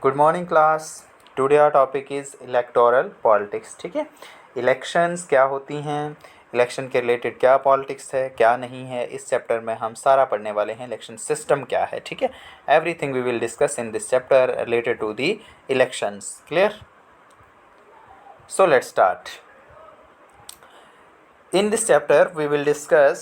Good morning class. Today our topic is electoral politics. ठीक है, elections क्या होती हैं, इलेक्शन के रिलेटेड क्या पॉलिटिक्स है क्या नहीं है, इस चैप्टर में हम सारा पढ़ने वाले हैं। इलेक्शन सिस्टम क्या है, ठीक है, everything we will discuss in this chapter related to the elections. Clear? So let's start. In this chapter we will discuss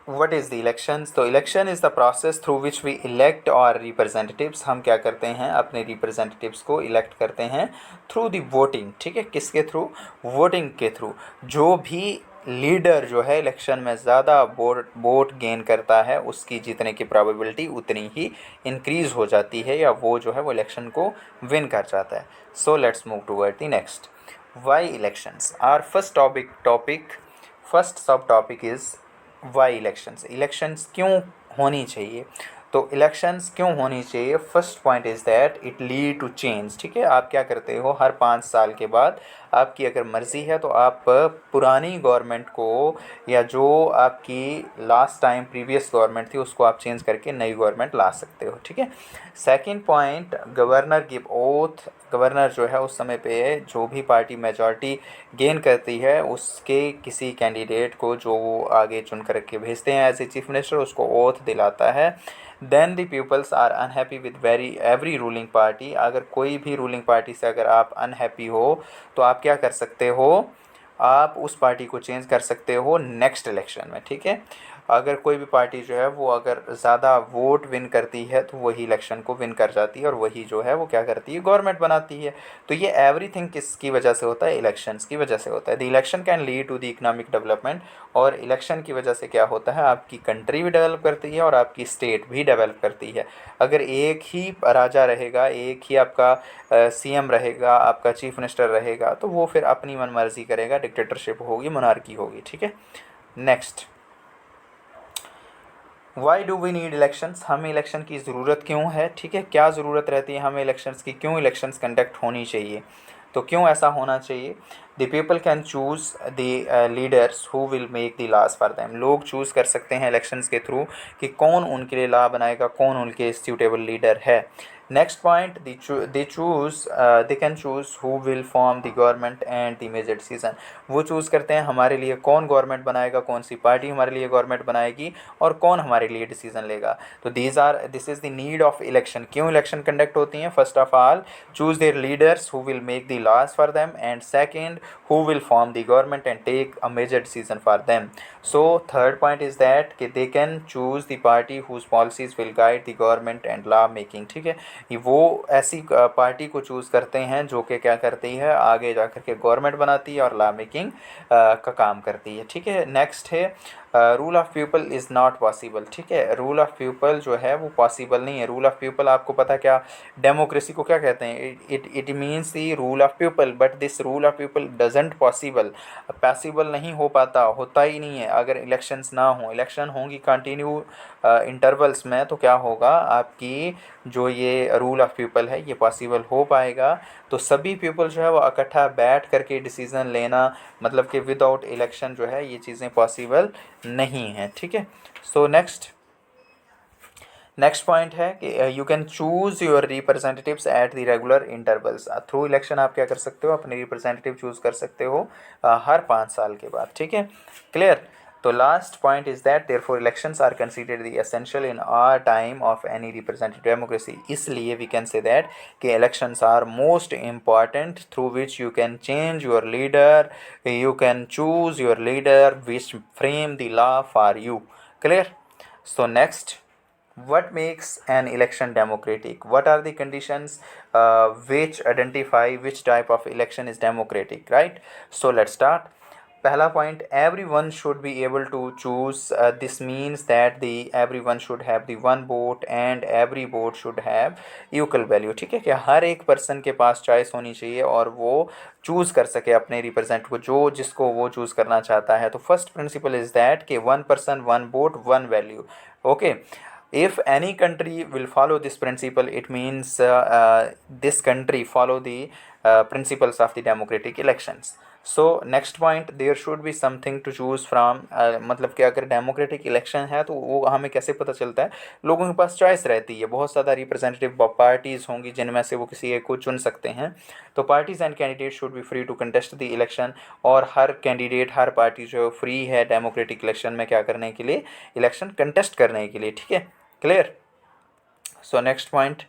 what is the elections। तो election is the process through which we elect our representatives. हम क्या करते हैं, अपने representatives को elect करते हैं through the voting. ठीक है, किसके थ्रू? वोटिंग के थ्रू। जो भी लीडर जो है इलेक्शन में ज़्यादा वोट गेन करता है उसकी जीतने की प्रोबेबिलिटी उतनी ही इंक्रीज़ हो जाती है, या वो जो है वो इलेक्शन को विन कर जाता है। So let's move toward the next. Why elections are first subtopic is why elections. Elections क्यों होनी चाहिए? तो इलेक्शंस क्यों होनी चाहिए, first point is that it lead to change. ठीक है, आप क्या करते हो, हर 5 साल के बाद आपकी अगर मर्ज़ी है तो आप पुरानी गवर्नमेंट को, या जो आपकी लास्ट टाइम प्रीवियस गवर्नमेंट थी उसको आप चेंज करके नई गवर्नमेंट ला सकते हो। ठीक है, second point, governor give oath. Governor जो है उस समय पे जो भी पार्टी मेजॉरिटी गेन करती है उसके किसी कैंडिडेट को जो वो आगे चुन करके भेजते हैं एज ए चीफ मिनिस्टर, उसको ओथ दिलाता है। Then the peoples are unhappy with every ruling party. अगर कोई भी रूलिंग पार्टी से अगर आप अनहैप्पी हो तो आप क्या कर सकते हो, आप उस पार्टी को चेंज कर सकते हो नेक्स्ट इलेक्शन में। ठीक है, अगर कोई भी पार्टी जो है वो अगर ज़्यादा वोट विन करती है तो वही इलेक्शन को विन कर जाती है और वही जो है वो क्या करती है, गवर्नमेंट बनाती है। तो ये एवरीथिंग किसकी वजह से होता है? इलेक्शंस की वजह से होता है। The election can lead to the economic development. और इलेक्शन की वजह से क्या होता है, आपकी कंट्री भी डेवलप करती है और आपकी स्टेट भी डेवलप करती है। अगर एक ही राजा रहेगा, एक ही आपका सीएम रहेगा, आपका चीफ मिनिस्टर रहेगा, तो वो फिर अपनी मनमर्जी करेगा, डिक्टेटरशिप होगी, मोनार्की होगी। ठीक है, next, why do we need elections. हमें इलेक्शन की ज़रूरत क्यों है? ठीक है, क्या ज़रूरत रहती है हमें इलेक्शंस की, क्यों इलेक्शंस कंडक्ट होनी चाहिए, तो क्यों ऐसा होना चाहिए? The people can choose the leaders who will make the laws for them. लोग चूज़ कर सकते हैं इलेक्शंस के थ्रू कि कौन उनके लिए लॉ बनाएगा, कौन उनके सूटेबल लीडर है। Next point, they can choose who will form the government and the major decision. वो चूज़ करते हैं हमारे लिए कौन गवर्नमेंट बनाएगा, कौन सी पार्टी हमारे लिए गवर्नमेंट बनाएगी और कौन हमारे लिए डिसीजन लेगा। तो this is the need of election. क्यों इलेक्शन कंडक्ट होती हैं? First of all, choose their leaders who will make the laws for them, and second, who will form the government and take a major decision for them. So third point is that कि they can choose the party whose policies will guide the government and law making। ठीक है, ये वो ऐसी party को choose करते हैं जो कि क्या करती है, आगे जा कर के गवर्नमेंट बनाती है और लॉ मेकिंग का काम करती है। ठीक है, नेक्स्ट है rule of people is not possible. ठीक है, रूल ऑफ पीपल जो है वो पॉसिबल नहीं है। रूल ऑफ पीपल आपको पता क्या, डेमोक्रेसी को क्या कहते हैं? It means the rule of people, but this rule of people doesn't possible. Possible नहीं हो पाता, होता ही नहीं है अगर इलेक्शंस ना हो। इलेक्शन होंगी कंटिन्यू इंटरवल्स में, तो क्या होगा, आपकी जो ये रूल ऑफ पीपल है ये पॉसिबल हो पाएगा। तो सभी पीपल जो है वो इकट्ठा बैठ करके डिसीज़न लेना, मतलब कि विदाउट इलेक्शन जो है ये चीज़ें पॉसिबल नहीं हैं। ठीक है, सो नेक्स्ट पॉइंट है कि you can choose your representatives at the regular intervals. Through election आप क्या कर सकते हो, अपने रिप्रेजेंटेटिव चूज़ कर सकते हो हर 5 साल के बाद। ठीक है, क्लियर? तो last point is that therefore elections are considered the essential in our time of any representative democracy. इसलिए वी कैन से दैट कि elections are most important through which you can change your leader, you can choose your leader which frame the law for you. Clear? So next, what makes an election democratic? What are the conditions which identify which type of election is democratic, right? So let's start. पहला point, everyone should be able to choose। this means that the everyone should have the one vote and every vote should have equal value। ठीक है, कि हर एक person के पास choice होनी चाहिए और वो चूज़ कर सके अपने रिप्रेजेंट को, जो जिसको वो चूज़ करना चाहता है। तो फर्स्ट प्रिंसिपल इज़ दैट कि one person one vote one value. Okay, if any country will follow this principle, it means this country follow the principles of the democratic elections. So next point, there should be something to choose from, मतलब कि अगर democratic election है तो वो हमें कैसे पता चलता है, लोगों के पास चॉइस रहती है, बहुत ज़्यादा रिप्रेजेंटेटिव पार्टीज़ होंगी जिनमें से वो किसी एक को चुन सकते हैं। तो parties and candidate should be free to contest the election, और हर कैंडिडेट, हर पार्टी जो फ्री है डेमोक्रेटिक इलेक्शन में क्या करने के लिए, इलेक्शन कंटेस्ट करने के लिए, ठीक है, clear. So next point,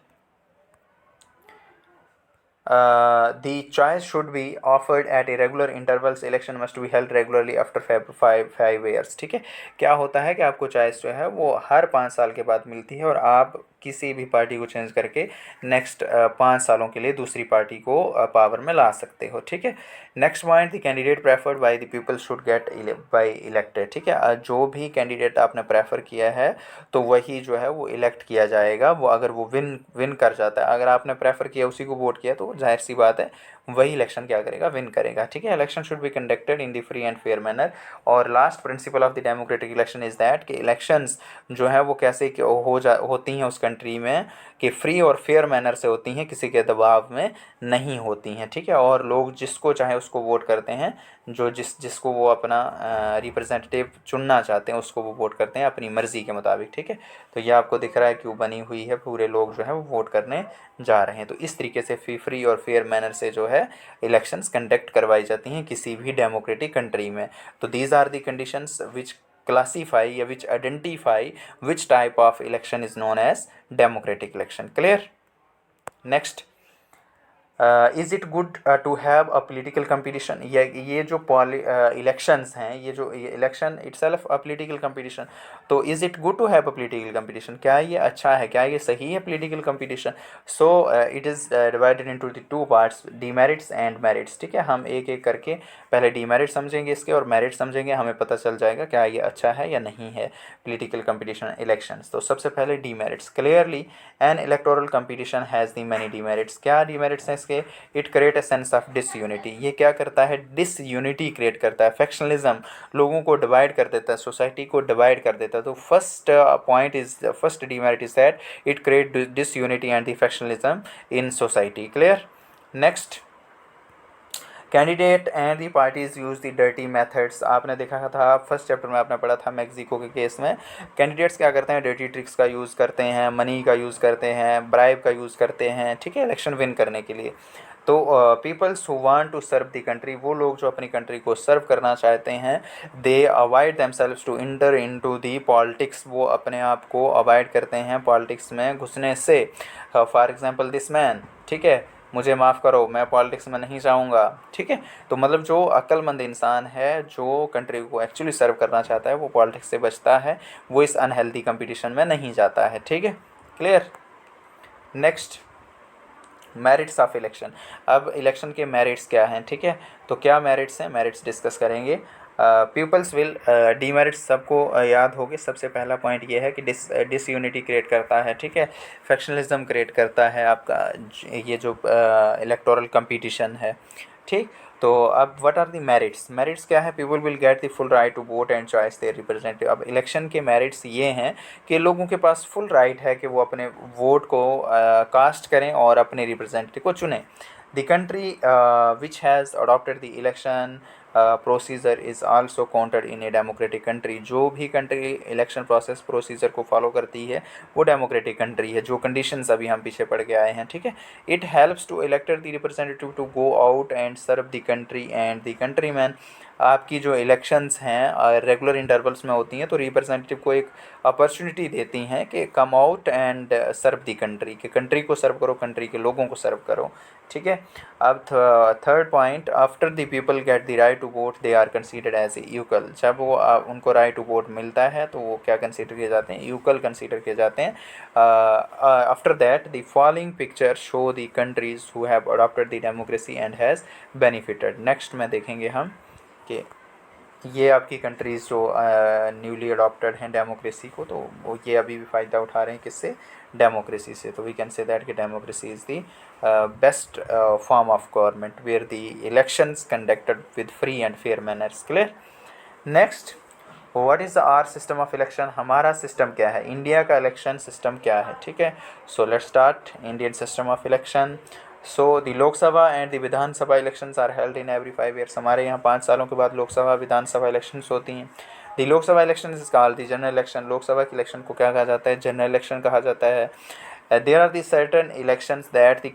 the choice should be offered at irregular intervals, election must be held regularly after 5 years, ठीक है। क्या होता है कि आपको चॉइस जो है वो हर 5 साल के बाद मिलती है, और आप किसी भी पार्टी को चेंज करके नेक्स्ट 5 सालों के लिए दूसरी पार्टी को पावर में ला सकते हो, ठीक है। Next point, the candidate preferred by the people should get by elected, ठीक है। जो भी कैंडिडेट आपने प्रेफर किया है तो वही जो है वो इलेक्ट किया जाएगा, वो अगर वो विन कर जाता है, अगर आपने प्रेफर किया उसी को वोट किया तो जाहिर सी बात है वही इलेक्शन क्या करेगा, विन करेगा, ठीक है। Election should be conducted in the free and fair manner. और last principle of the democratic election is that कि इलेक्शंस जो है वो कैसे होती हैं उस कंट्री में, कि फ्री और फेयर मैनर से होती हैं, किसी के दबाव में नहीं होती हैं, ठीक है। और लोग जिसको चाहे उसको वोट करते हैं, जो जिसको वो अपना रिप्रेजेंटेटिव चुनना चाहते हैं उसको वो वोट करते हैं अपनी मर्ज़ी के मुताबिक, ठीक है। तो ये आपको दिख रहा है क्यों बनी हुई है, पूरे लोग जो है वो वोट करने जा रहे हैं। तो इस तरीके से फ्री और फेयर मैनर से जो है इलेक्शंस कंडक्ट करवाई जाती हैं किसी भी डेमोक्रेटिक कंट्री में। तो these are the conditions which classify या which identify which type of election is known as democratic election, clear। Next, is it good to have a political competition, ये जो इलेक्शंस हैं, ये जो election itself a political competition, तो is it good to have a political competition, क्या ये अच्छा है, क्या ये सही है political competition. So it is divided into the two parts, demerits and merits, ठीक है। हम एक एक करके पहले डीमेरिट समझेंगे इसके और मेरिट समझेंगे, हमें पता चल जाएगा क्या ये अच्छा है या नहीं है पोलिटिकल कंपटीशन इलेक्शंस। तो सबसे पहले demerits, clearly an electoral competition has the many demerits, क्या डीमेरिट्स हैं इसके। It create a sense of disunity, ये क्या करता है, डिसयूनिटी क्रिएट करता है, फैक्शनलिज्म, लोगों को डिवाइड कर देता है, सोसाइटी को डिवाइड कर देता है। तो first point is, first demerit is that it create disunity and the factionalism in society, clear. Next, candidate and the parties use the dirty methods, आपने देखा था फर्स्ट चैप्टर में आपने पढ़ा था मैक्सिको के केस में, कैंडिडेट्स क्या करते हैं, डर्टी ट्रिक्स का यूज़ करते हैं, मनी का यूज़ करते हैं, ब्राइब का यूज़ करते हैं, ठीक है, इलेक्शन विन करने के लिए। तो peoples who want to serve the country, वो लोग जो अपनी कंट्री को सर्व करना चाहते हैं, they avoid themselves to enter into the politics, वो अपने आप को अवॉइड करते हैं पॉलिटिक्स में घुसने से। फॉर एग्जांपल दिस मैन, ठीक है, मुझे माफ़ करो मैं पॉलिटिक्स में नहीं जाऊंगा, ठीक है। तो मतलब जो अक्लमंद इंसान है, जो कंट्री को एक्चुअली सर्व करना चाहता है, वो पॉलिटिक्स से बचता है, वो इस अनहेल्दी कंपटीशन में नहीं जाता है, ठीक है, clear. Next, merits of election, अब इलेक्शन के मेरिट्स क्या हैं, ठीक है। तो क्या मेरिट्स हैं, मेरिट्स डिस्कस करेंगे। पीपल्स विल, डीमेरिट्स सबको याद होगी, सबसे पहला पॉइंट ये है कि डिसयूनिटी क्रिएट करता है, ठीक है, फैक्शनलिज्म क्रिएट करता है आपका ये जो इलेक्टोरल कंपटीशन है, ठीक। तो अब what are the merits, merits क्या है, people will get the full right to vote and choice their representative. अब इलेक्शन के मेरिट्स ये हैं कि लोगों के पास फुल राइट है कि वो अपने वोट को कास्ट करें और अपने रिप्रेजेंटेटिव को चुनें। The country which has adopted the election procedure is also counted in a democratic country, जो भी कंट्री इलेक्शन प्रोसेस प्रोसीजर को फॉलो करती है वो डेमोक्रेटिक कंट्री है, जो कंडीशंस अभी हम पीछे पढ़ के आए हैं, ठीक है। It helps to elected the representative to go out and serve the country and the country man, आपकी जो इलेक्शंस हैं रेगुलर इंटरवल्स में होती हैं, तो रिप्रेजेंटेटिव को एक अपॉर्चुनिटी देती हैं कि come out and serve the country, कि कंट्री को सर्व करो, कंट्री के लोगों को सर्व करो, ठीक है। अब third point, after the people get the right to vote they are considered as equal, जब वो उनको राइट टू वोट मिलता है तो वो क्या कंसीडर किए जाते हैं, इक्वल कंसीडर किए जाते हैं। After that the following picture show the countries who have adopted the democracy and has benefited. Next में देखेंगे हम कि ये आपकी कंट्रीज़ जो न्यूली अडॉप्टेड हैं डेमोक्रेसी को, तो वो ये अभी भी फ़ायदा उठा रहे हैं किससे, डेमोक्रेसी से। तो वी कैन से दैट कि democracy is the best form of government where the elections conducted with free and fair manners, clear. Next, what is our system of election, हमारा सिस्टम क्या है, इंडिया का election system क्या है, ठीक है। So let's start Indian system of election. So the Lok Sabha and the Vidhan Sabha elections are held in every 5 years. हमारे यहाँ 5 सालों के बाद लोकसभा विधानसभा इलेक्शंस होती हैं। The Lok Sabha election is called the general election. Lok Sabha के इलेक्शन को क्या कहा जाता है? जनरल इलेक्शन कहा जाता है। There are the certain elections that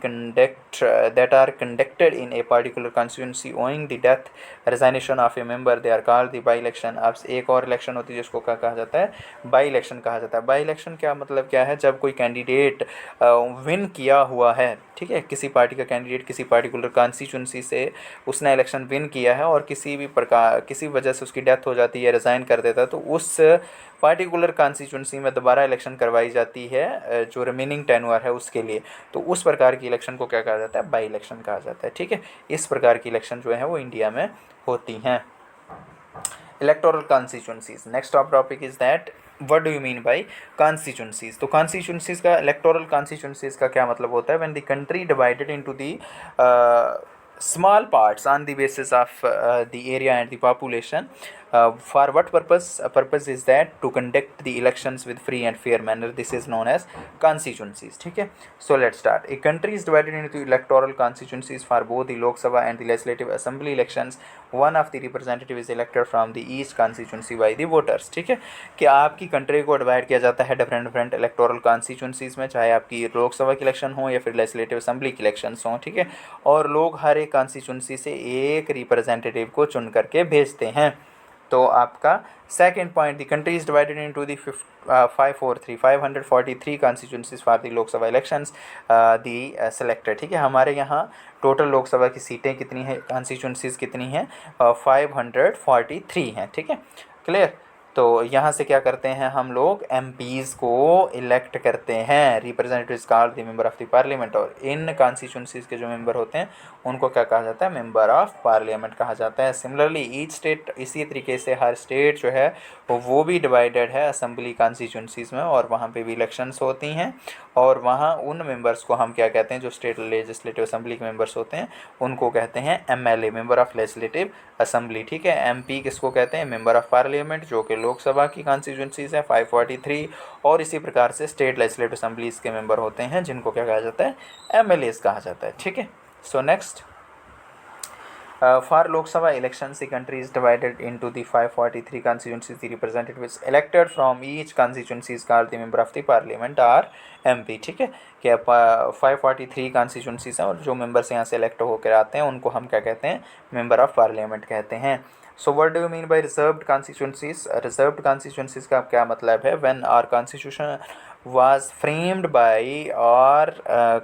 are conducted in a particular constituency owing the death resignation of a member, they are called the by election। अब एक और इलेक्शन होती है जिसको क्या कहा जाता है? बाई इलेक्शन कहा जाता है। बाई इलेक्शन क्या मतलब क्या है? जब कोई कैंडिडेट विन किया हुआ है, ठीक है, किसी पार्टी का कैंडिडेट किसी पार्टिकुलर कॉन्स्टिट्यूंसी से उसने इलेक्शन विन किया है और किसी भी प्रकार किसी वजह से उसकी डेथ हो जाती है, रिज़ाइन कर देता है, तो उस पार्टिकुलर कॉन्स्टिट्यूंसी में दोबारा इलेक्शन करवाई जाती है जो रिमेनिंग टेन्योर है उसके लिए। तो उस प्रकार की इलेक्शन को क्या कहा जाता है? बाई इलेक्शन कहा जाता है। ठीक है, इस प्रकार की इलेक्शन जो है वो इंडिया में होती हैं। Electoral constituencies, next of topic is that what do you mean bye constituencies. तो कॉन्स्टिट्यूंसीज का, इलेक्टोरल कॉन्स्टिट्यूंसीज का क्या मतलब होता है? When the country divided into the small parts on the basis of the area and the population, for what purpose? Purpose is that to conduct the elections with free and fair manner, this is known as constituencies। ठीक है, so let's start। A country is divided into electoral constituencies for both the Lok Sabha and the Legislative Assembly elections। One of the representative is elected from the each constituency by the voters। ठीक है, कि आपकी country को divide किया जाता है different electoral constituencies में, चाहे आपकी लोकसभा की इलेक्शन हो या फिर लेजिस्लेटिव असेंबली की इलेक्शंस हों। ठीक है, और लोग हर एक कॉन्स्टिट्यूंसी से एक रिप्रेजेंटेटिव को चुन करके भेजते हैं। तो आपका second point, the country is divided into the 543 constituencies for the Lok Sabha elections the selected. ठीक है, हमारे यहाँ टोटल लोकसभा की सीटें कितनी हैं, कॉन्स्टिट्यूंसीज कितनी हैं? 543 हैं। ठीक है, क्लियर। तो यहाँ से क्या करते हैं हम लोग? MPs को इलेक्ट करते हैं, representatives called the member of the parliament. और इन कॉन्स्टिट्यूंसीज के जो मेंबर होते हैं उनको क्या कहा जाता है? मेंबर ऑफ पार्लियामेंट कहा जाता है। सिमिलरली ईच स्टेट, इसी तरीके से हर स्टेट जो है वो भी डिवाइडेड है असेंबली कॉन्स्टिट्यूंसीज में, और वहाँ पे भी इलेक्शंस होती हैं। और वहाँ उन मेंबर्स को हम क्या कहते हैं? जो स्टेट लेजिस्लेटिव असेंबली के मेंबर्स होते हैं उनको कहते हैं MLA, member of legislative assembly. ठीक है, MP किसको कहते हैं? मेंबर ऑफ पार्लियामेंट, जो कि लोकसभा की कॉन्स्टिट्यूंसीज है 543। और इसी प्रकार से स्टेट लेजिस्लेटिव असेंबलीज के मेंबर होते हैं जिनको क्या कहा जाता है? MLAs कहा जाता है। ठीक है, so next, for Lok Sabha elections, the country is divided into the 543 constituencies. The representatives elected from each constituency is called the member of the parliament or MP। ठीक है, कि 543 कॉन्स्टिट्यूंसीज हैं और जो मेंबर्स यहाँ से इलेक्ट होकर आते हैं उनको हम क्या कहते हैं? मेंबर ऑफ पार्लियामेंट कहते हैं। So what do you mean by reserved constituencies? Reserved constituencies का क्या मतलब है? When our constitution was framed by our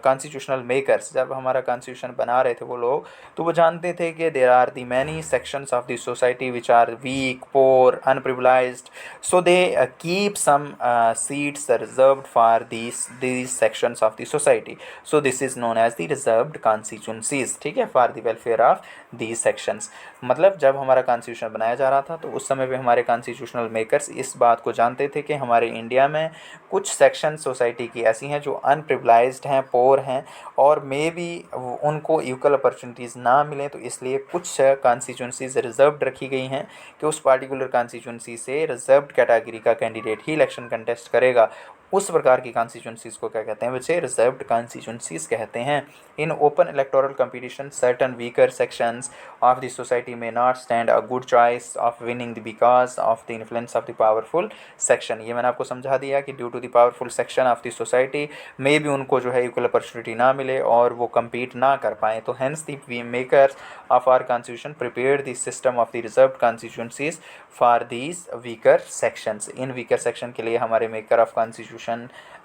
constitutional makers, जब हमारा कॉन्स्टिट्यूशन बना रहे थे वो लोग, तो वो जानते थे कि there are the many sections of the society which are weak, poor, underprivileged, so they keep some seats reserved for these sections of the society। so this is known as the reserved constituencies। ठीक है, for the welfare of these sections। मतलब जब हमारा constitution बनाया जा रहा था तो उस समय पे हमारे कॉन्स्टिट्यूशनल मेकर्स इस बात को जानते थे कि हमारे इंडिया में कुछ सेक्शन सोसाइटी की ऐसी हैं जो अनप्रिविलाइज्ड हैं, पोर हैं, और मे बी उनको इक्वल अपॉर्चुनिटीज़ ना मिलें, तो इसलिए कुछ कॉन्स्टिट्यूंसीज रिजर्व्ड रखी गई हैं कि उस पार्टिकुलर कॉन्स्टिट्यूंसी से रिजर्व्ड कैटेगरी का कैंडिडेट ही इलेक्शन कंटेस्ट करेगा। उस प्रकार की कॉन्स्टिट्यूंसीज को क्या कहते हैं? बच्चे रिजर्व्ड कॉन्स्टिट्यूंसीज कहते हैं। In open electoral competition certain weaker sections of the society may not stand a good choice of winning the because of the influence of the powerful section. ये मैंने आपको समझा दिया कि due to the powerful section of the society मे भी उनको जो है इक्वल अपॉर्चुनिटी ना मिले और वो compete ना कर पाएँ। तो hence the makers of our constitution prepare the system of the reserved constituencies for these weaker sections. इन वीकर सेक्शन के लिए हमारे मेकर ऑफ कॉन्स्टिट्यूशन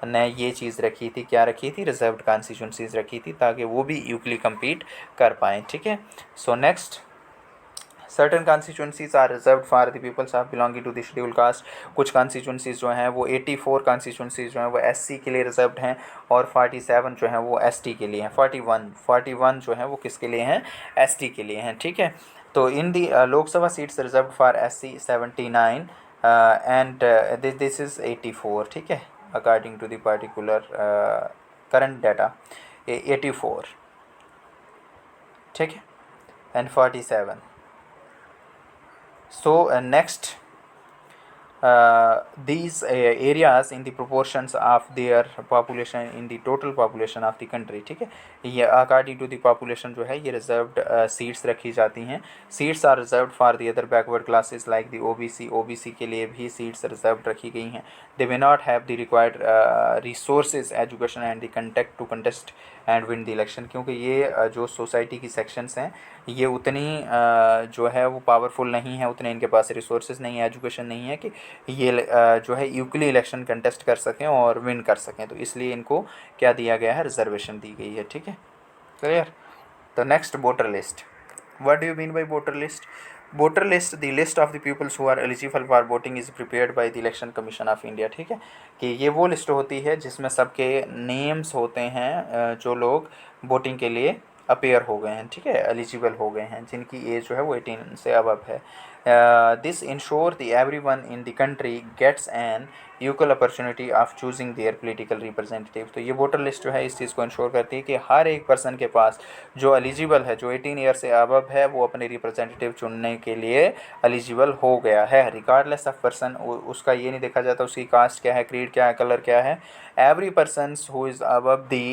ने ये चीज़ रखी थी, क्या रखी थी? रिजर्व्ड कॉन्स्टिट्यूंसीज रखी थी, ताकि वो भी इक्वली compete कर पाएँ। ठीक है, so next, certain constituencies are reserve for the peoples of belonging to the schedule caste. कुछ कॉन्स्टिट्यूंसीज जो हैं वो 84 कॉन्स्टिट्यूंसीज जो हैं वो SC के लिए रिजर्व्ड हैं, और 47 जो हैं वो ST के लिए हैं। 41 जो हैं वो किसके लिए हैं? ST के लिए हैं। ठीक है, तो in the Lok Sabha seats reserve for SC 79 and this is 84। ठीक है, according to the particular current data 84। ठीक है, and 47। So next, these areas in the proportions of their population in the total population of the country, ठीक है। ये according to the population जो है ये रिजर्व्ड सीट्स रखी जाती हैं। Seats are reserved for the other backward classes like the OBC, OBC के लिए भी सीट्स रिजर्व्ड रखी गई हैं। They may not have the required resources education and the contact to contest and win the election, क्योंकि ये जो society की सेक्शंस हैं ये उतनी जो है वो पावरफुल नहीं है, उतने इनके पास रिसोर्सेज नहीं है, एजुकेशन नहीं है कि ये जो है यूकली इलेक्शन कंटेस्ट कर सकें और विन कर सकें। तो इसलिए इनको क्या दिया गया है, रिजर्वेशन दी गई है, ठीक है, क्लियर। तो next voter list, what do you mean by voter list? Voter list the list of the peoples who are eligible for voting is prepared by the election commission of India, ठीक है, कि ये वो list होती है जिसमें सबके names होते हैं जो लोग वोटिंग के लिए अपेयर हो गए हैं, ठीक है, एलिजिबल हो गए हैं, जिनकी एज जो है वो 18 से अबव है। This ensure the everyone in the country gets an equal opportunity of choosing their political representative. तो ये वोटर लिस्ट जो है इस चीज़ को इंश्योर करती है कि हर एक पर्सन के पास जो एलिजिबल है, जो 18 ईयर से अबव है, वो अपने रिप्रेजेंटेटिव चुनने के लिए एलिजिबल हो गया है, रिगार्डलेस ऑफ पर्सन। उसका ये नहीं देखा जाता उसकी कास्ट क्या है, क्रीड क्या है, कलर क्या है। Every person who is above the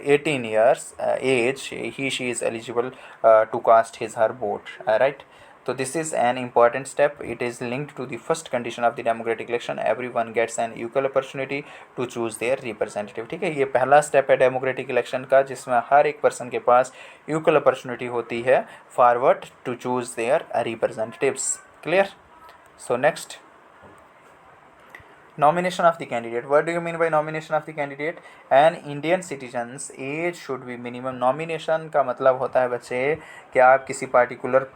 18 years age, he she is eligible to cast his her vote, right. So this is an important step. It is linked to the first condition of the democratic election. Everyone gets an equal opportunity to choose their representative, ठीक है। ये पहला step है democratic election का, जिसमें हर एक person के पास equal opportunity होती है forward to choose their representatives, clear. So next, nomination of the candidate. What do you mean by nomination of the candidate? An Indian citizen's age should be minimum. nomination का मतलब होता है बच्चे कि आप किसी पार्टिकुलर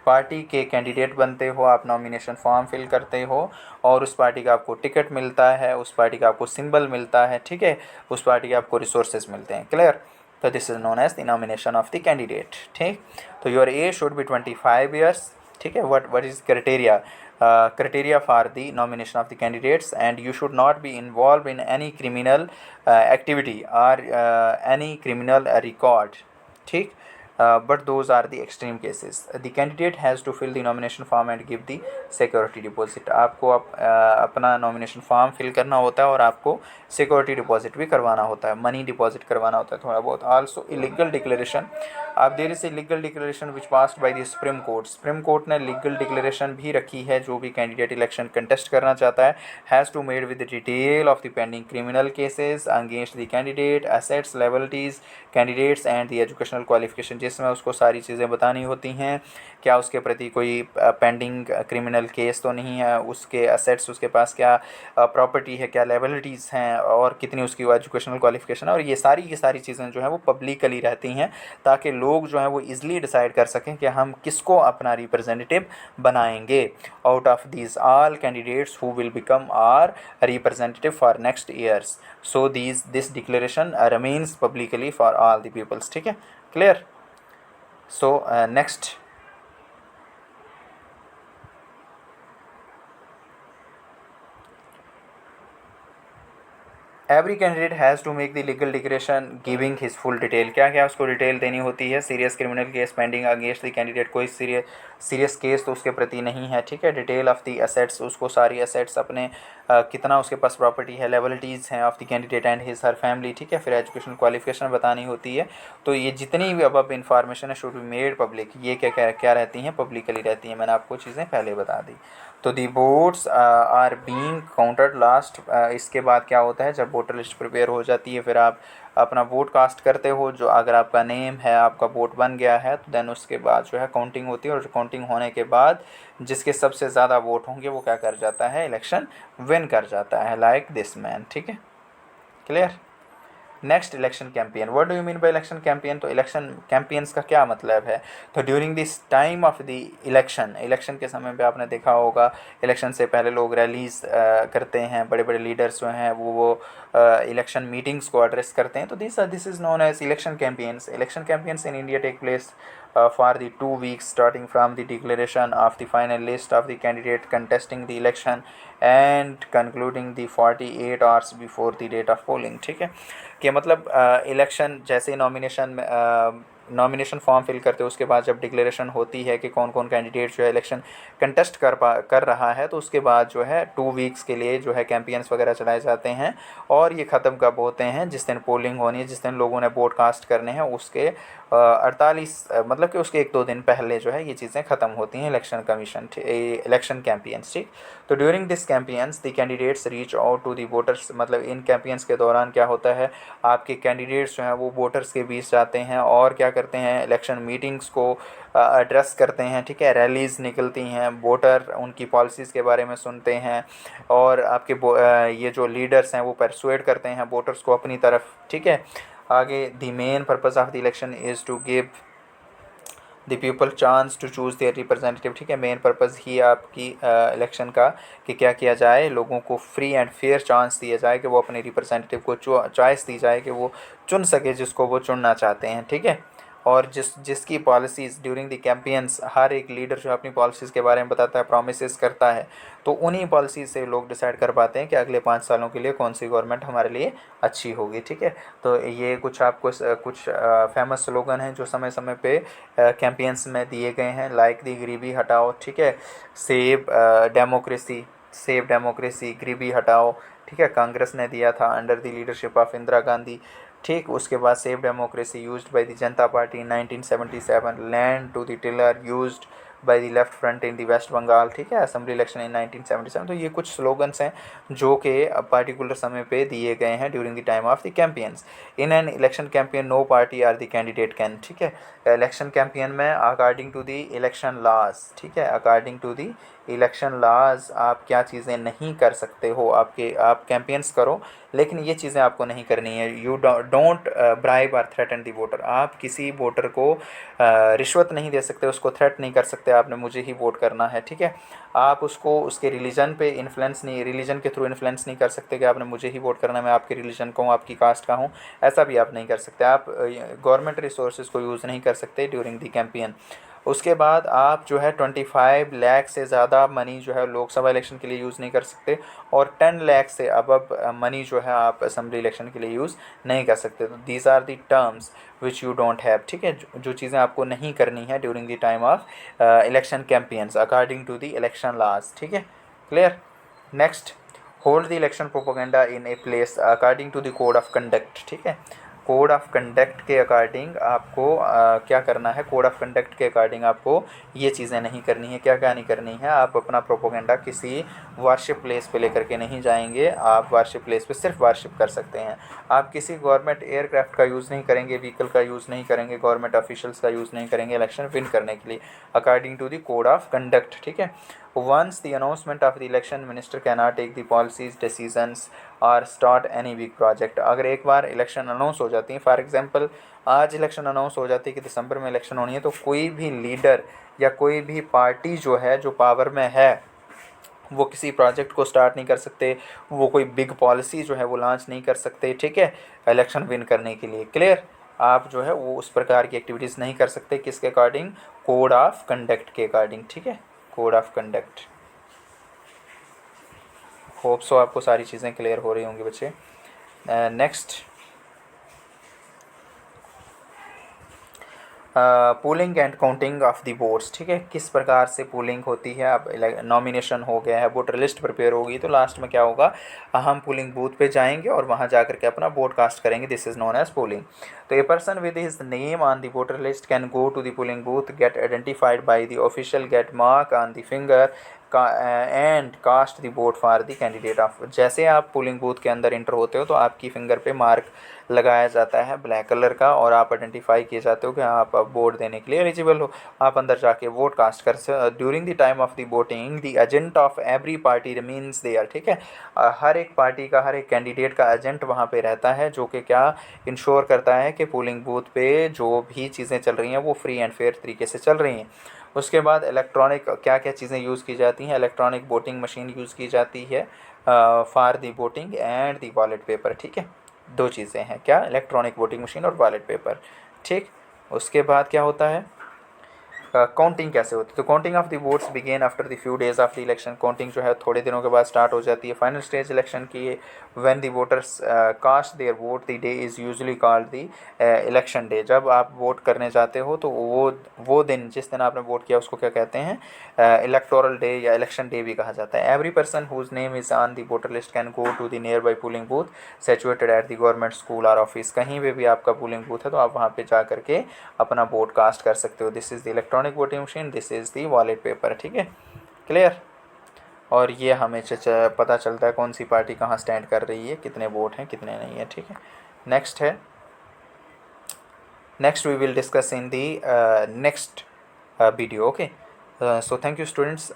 पार्टी के candidate बनते हो, आप नॉमिनेशन फॉर्म फिल करते हो और उस पार्टी का आपको टिकट मिलता है, उस पार्टी का आपको सिंबल मिलता है, ठीक है, उस पार्टी के आपको रिसोर्सेज मिलते हैं, क्लियर। तो this is known as the nomination of the candidate, ठीक। तो your age should be 25 years, ठीक है। What is criteria? criteria for the nomination of the candidates, and you should not be involved in any criminal activity or any criminal record, ठीक। but those are the extreme cases. The candidate has to fill the nomination form and give the security deposit. आपको अपना nomination form fill करना होता है और आपको security deposit भी करवाना होता है, मनी डिपॉजिट करवाना होता है थोड़ा बहुत। आल्सो इलीगल डिक्लेरेशन, अब there is legal declaration which passed by the supreme court. Supreme court ने लीगल डिक्लेरेशन भी रखी है, जो भी कैंडिडेट इलेक्शन कंटेस्ट करना चाहता है has to made with the detail of the pending criminal cases against the candidate, assets, liabilities candidates and the educational qualification, जिसमें उसको सारी चीज़ें बतानी होती हैं, क्या उसके प्रति कोई पेंडिंग क्रिमिनल केस तो नहीं है, उसके एसेट्स, उसके पास क्या प्रॉपर्टी है, क्या लायबिलिटीज़ हैं और कितनी उसकी एजुकेशनल क्वालिफिकेशन है। और ये सारी की सारी चीज़ें जो हैं वो पब्लिकली रहती हैं, ताकि लोग जो हैं वो ईज़िली डिसाइड कर सकें कि हम किसको अपना रिप्रेजेंटेटिव बनाएंगे out of these all candidates who will become our representative for next years. So this declaration remains publicly for all the peoples, ठीक है, क्लियर। So next, every candidate has to make the legal declaration giving his full detail. क्या क्या उसको detail देनी होती है? Serious criminal case pending against the candidate, कोई सीरियस केस तो उसके प्रति नहीं है, ठीक है। डिटेल ऑफ द एसेट्स, उसको सारी एसेट्स अपने कितना उसके पास प्रॉपर्टी है, लायबिलिटीज़ हैं of the candidate and his her family, ठीक है। फिर एजुकेशन क्वालिफिकेशन बतानी होती है। तो ये जितनी भी अब इन्फॉर्मेशन है शुड बी मेड पब्लिक। ये क्या क्या क्या रहती हैं? पब्लिकली रहती हैं। मैंने आपको चीज़ें पहले बता दी। तो the votes are being counted last, इसके बाद क्या होता है, जब वोटर लिस्ट प्रिपेयर हो जाती है फिर आप अपना वोट कास्ट करते हो। जो अगर आपका नेम है, आपका वोट बन गया है, तो देन उसके बाद जो है काउंटिंग होती है और काउंटिंग होने के बाद जिसके सबसे ज़्यादा वोट होंगे वो क्या कर जाता है, इलेक्शन विन कर जाता है, लाइक दिस मैन, ठीक है, clear. Next, election campaign. What do you mean by election campaign? तो इलेक्शन कैंपेन्स का क्या मतलब है? तो during this time of the election के समय पे आपने देखा होगा इलेक्शन से पहले लोग रैलीज करते हैं, बड़े बड़े लीडर्स जो हैं वो इलेक्शन मीटिंग्स को एड्रेस करते हैं। तो this is known as election campaigns. Election campaigns in India take place for the 2 weeks starting from the declaration of the final list of the candidate contesting the election and concluding the 48 hours before the date of polling, ठीक है। कि मतलब election जैसे nomination nomination form fill करते हो उसके बाद जब डिक्लेरेशन होती है कि कौन कौन कैंडिडेट जो है इलेक्शन कंटेस्ट कर रहा है, तो उसके बाद जो है 2 वीक्स के लिए जो है कैंपेन्स वगैरह चलाए जाते हैं। और ये ख़त्म कब होते हैं, जिस दिन पोलिंग होनी है, जिस दिन लोगों ने वोट कास्ट करने हैं उसके 48 मतलब कि उसके 1-2 दिन पहले जो है ये चीज़ें ख़त्म होती हैं इलेक्शन कैंपेन्स, ठीक। तो during this campaigns the candidates reach out to the voters, मतलब इन कैंपेन्स के दौरान क्या होता है, आपके कैंडिडेट्स जो हैं वो वोटर्स के बीच जाते हैं और क्या करते हैं, इलेक्शन मीटिंग्स को एड्रेस करते हैं, ठीक है। रैलीज़ निकलती हैं, वोटर उनकी पॉलिसीज़ के बारे में सुनते हैं और आपके ये जो लीडर्स हैं वो परसुएड करते हैं वोटर्स को अपनी तरफ, ठीक है। आगे the main purpose of the election is to give the people chance to choose their representative, ठीक है। मेन पर्पज़ ही आपकी इलेक्शन का कि क्या किया जाए, लोगों को फ्री एंड फेयर चांस दिया जाए कि वो अपने रिप्रेजेंटेटिव को चॉइस दी जाए कि वो चुन सके जिसको वो चुनना चाहते हैं, ठीक है। और जिसकी पॉलिसीज़ ड्यूरिंग द कैंपेन्स, हर एक लीडर जो अपनी पॉलिसीज़ के बारे में बताता है, प्रोमिसेस करता है, तो उन्हीं पॉलिसीज़ से लोग डिसाइड कर पाते हैं कि अगले 5 सालों के लिए कौन सी गवर्नमेंट हमारे लिए अच्छी होगी, ठीक है। तो ये कुछ आपको कुछ फेमस स्लोगन हैं जो समय समय पे कैंपेन्स में दिए गए हैं, लाइक दी गरीबी हटाओ, ठीक है, सेव डेमोक्रेसी, गरीबी हटाओ, ठीक है, कांग्रेस ने दिया था under the leadership of Indira Gandhi, ठीक। उसके बाद save democracy used by the Janata Party in 1977, land to the tiller used by the Left Front in the West Bengal, ठीक है, असेंबली इलेक्शन इन 1977। तो ये कुछ स्लोगन्स हैं जो कि पार्टिकुलर समय पे दिए गए हैं during the time of the campaigns. In an election campaign no party or the candidate can, ठीक है। इलेक्शन कैंपेन में according to the election laws, ठीक है, according to the election laws आप क्या चीज़ें नहीं कर सकते हो, आप कैंपेन्स करो लेकिन ये चीज़ें आपको नहीं करनी है। यू डोंट ब्राइब और थ्रेटन दी वोटर, आप किसी वोटर को रिश्वत नहीं दे सकते, उसको थ्रेट नहीं कर सकते आपने मुझे ही वोट करना है, ठीक है। आप उसको उसके रिलीजन पे रिलीजन के थ्रू इन्फ्लुएंस नहीं कर सकते कि आपने मुझे ही वोट करना है, मैं आपके रिलीजन का हूँ, आपकी कास्ट का हूँ, ऐसा भी आप नहीं कर सकते। आप गवर्नमेंट रिसोर्सेज को यूज़ नहीं कर सकते ड्यूरिंग दी कैंपेन। उसके बाद आप जो है 25 लाख से ज़्यादा मनी जो है लोकसभा इलेक्शन के लिए यूज़ नहीं कर सकते और 10 लाख से अबव मनी जो है आप असेंबली इलेक्शन के लिए यूज़ नहीं कर सकते। तो these are the terms which you don't have, ठीक है, जो चीज़ें आपको नहीं करनी है during the time of election campaigns according to the election laws, ठीक है, clear. Next, hold the election propaganda in a place according to the code of conduct, ठीक है। कोड ऑफ कंडक्ट के अकॉर्डिंग आपको क्या करना है, कोड ऑफ कंडक्ट के अकॉर्डिंग आपको ये चीज़ें नहीं करनी है। क्या क्या नहीं करनी है, आप अपना प्रोपोगेंडा किसी वार्शिप प्लेस पे लेकर के नहीं जाएंगे, आप वार्शिप प्लेस पे सिर्फ वार्शिप कर सकते हैं। आप किसी गवर्नमेंट एयरक्राफ्ट का यूज़ नहीं करेंगे, व्हीकल का यूज़ नहीं करेंगे, गवर्नमेंट ऑफिशियल्स का यूज़ नहीं करेंगे इलेक्शन विन करने के लिए according to the code of conduct, ठीक है। Once the announcement of the election, minister cannot take the policies, decisions or start any big project। अगर एक बार इलेक्शन अनाउंस हो जाती है, फॉर एग्जांपल आज इलेक्शन अनाउंस हो जाती है कि दिसंबर में इलेक्शन होनी है, तो कोई भी लीडर या कोई भी पार्टी जो है जो पावर में है वो किसी प्रोजेक्ट को स्टार्ट नहीं कर सकते, वो कोई बिग पॉलिसी जो है वो लॉन्च नहीं कर सकते, ठीक है, इलेक्शन विन करने के लिए, क्लियर। आप जो है वो उस प्रकार की एक्टिविटीज़ नहीं कर सकते, किसके अकॉर्डिंग, कोड ऑफ कंडक्ट के अकॉर्डिंग, ठीक है, code of conduct. Hope so आपको सारी चीज़ें क्लियर हो रही होंगी बच्चे। Next, polling and counting of the votes, ठीक है, किस प्रकार से पोलिंग होती है। अब नॉमिनेशन हो गया है, वोटर लिस्ट प्रिपेयर होगी, तो लास्ट में क्या होगा, हम पोलिंग बूथ पे जाएंगे और वहाँ जाकर के अपना वोट कास्ट करेंगे, this is known as polling. तो a person with his name on the voter list can go to the polling booth, get identified by the official, get mark on the finger and cast the vote for the candidate of. जैसे आप polling booth के अंदर inter होते हो तो आपकी finger पे mark लगाया जाता है ब्लैक कलर का और आप आइडेंटिफाई किए जाते हो कि आप वोट देने के लिए एलिजिबल हो, आप अंदर जाके वोट कास्ट कर सकते। During the time of the voting the agent of every party remains there, ठीक है, हर एक पार्टी का, हर एक कैंडिडेट का एजेंट वहाँ पे रहता है जो कि क्या इंश्योर करता है कि पोलिंग बूथ पे जो भी चीज़ें चल रही हैं वो फ्री एंड फेयर तरीके से चल रही हैं। उसके बाद इलेक्ट्रॉनिक क्या क्या चीज़ें यूज़ की जाती हैं, इलेक्ट्रॉनिक वोटिंग मशीन यूज़ की जाती है for the voting and the ballot paper, ठीक है, दो चीज़ें हैं, क्या, इलेक्ट्रॉनिक वोटिंग मशीन और बैलेट पेपर, ठीक। उसके बाद क्या होता है, काउंटिंग कैसे होती है? तो counting of the votes begin after the few days of the election. Counting जो है थोड़े दिनों के बाद स्टार्ट हो जाती है। फाइनल स्टेज इलेक्शन की when the voters cast their vote, the day is usually called the election day. जब आप वोट करने जाते हो तो वो दिन, जिस दिन आपने वोट किया, उसको क्या कहते हैं? इलेक्टोरल डे या इलेक्शन डे भी कहा जाता है। Every person whose name is on the voter list can go to the nearby polling booth situated at the government school or office. कहीं पे भी आपका पोलिंग बूथ है तो आप वहाँ पे जा करके अपना वोट कास्ट कर सकते हो। This is the electronic voting machine, this is the wallet paper. ठीक है, क्लियर। और ये हमें पता चलता है कौन सी पार्टी कहाँ स्टैंड कर रही है, कितने वोट हैं कितने नहीं है। ठीक है, नेक्स्ट है, next we will discuss in the next video. Okay, so thank you students.